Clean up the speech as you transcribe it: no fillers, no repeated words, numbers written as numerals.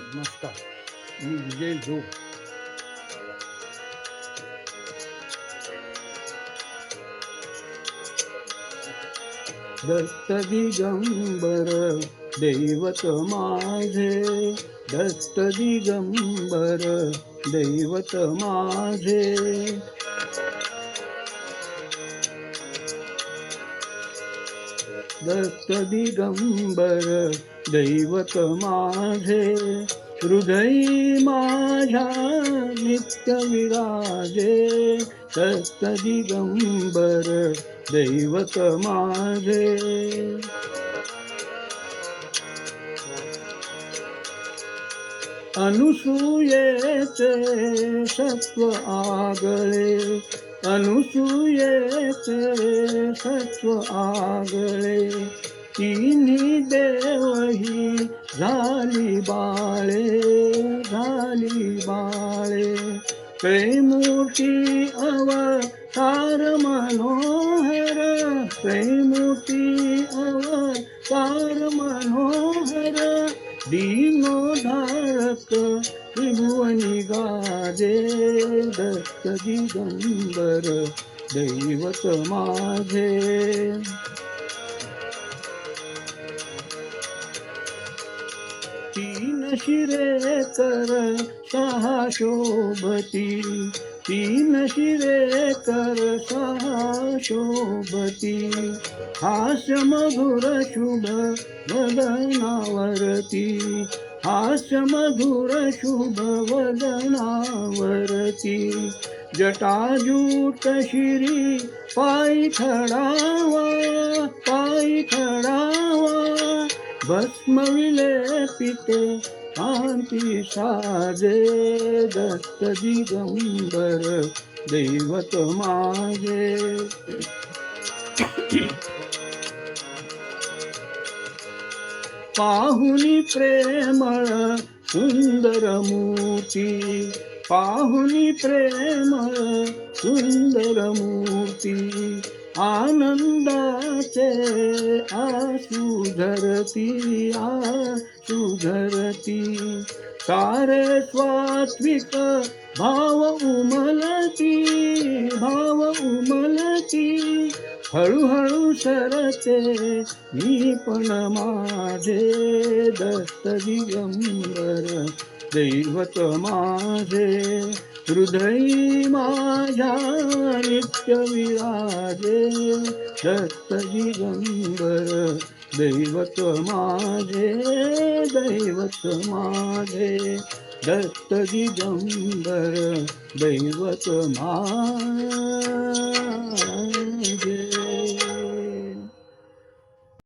नमस्कार. मी विजय जोग. दत्त दिगंबर दैवत माझे, दत्त दिगंबर दैवत माझे. दत्त दिगंबर दैवत माझे, हृदयी माझ्या नित्य विराजे. दत्त दिगंबर दैवत माझे. अनुसूयेचे सत्व आगळे, अनुसूयेचे सत्व आगळे. तिन्ही देवही झाली बाळे, झाली बाळे. प्रेमूर्ती अवतार मनोहर, प्रेमूर्ती अवतार मनोहर. दीनोद्धारक त्रिभुवनी गाजे. दत्त दिगंबर दैवत माझे. तीन शिरे कर सहा शोभती, तीन शिरे कर सहा शोभती. हास्य मधुर शुभ वदनावरती, हास्य मधुर शुभ वदनावरती. जटाजूट शिरी पायी खडावा, पायी खडावा. भस्म विलेपिते कांती साजे. दत्त दिगंबर दैवत माझे. पाहुनी प्रेमळ सुंदर मूर्ती, पाहुनी प्रेमळ सुंदर मूर्ती. आनंदाचे आसू झरती, आसू झरती. सारे स्वात्विक भाव उमलती, भाव उमलती. हळूहळू सरते मी पण माझे. दत्त दिगंबर दैवत माझे, हृदयी माझ्या नित्य विराजे. दत्त दिगंबर दैवत माझे, दैवत माझे. दत्त दिगंबर दैवत माझे.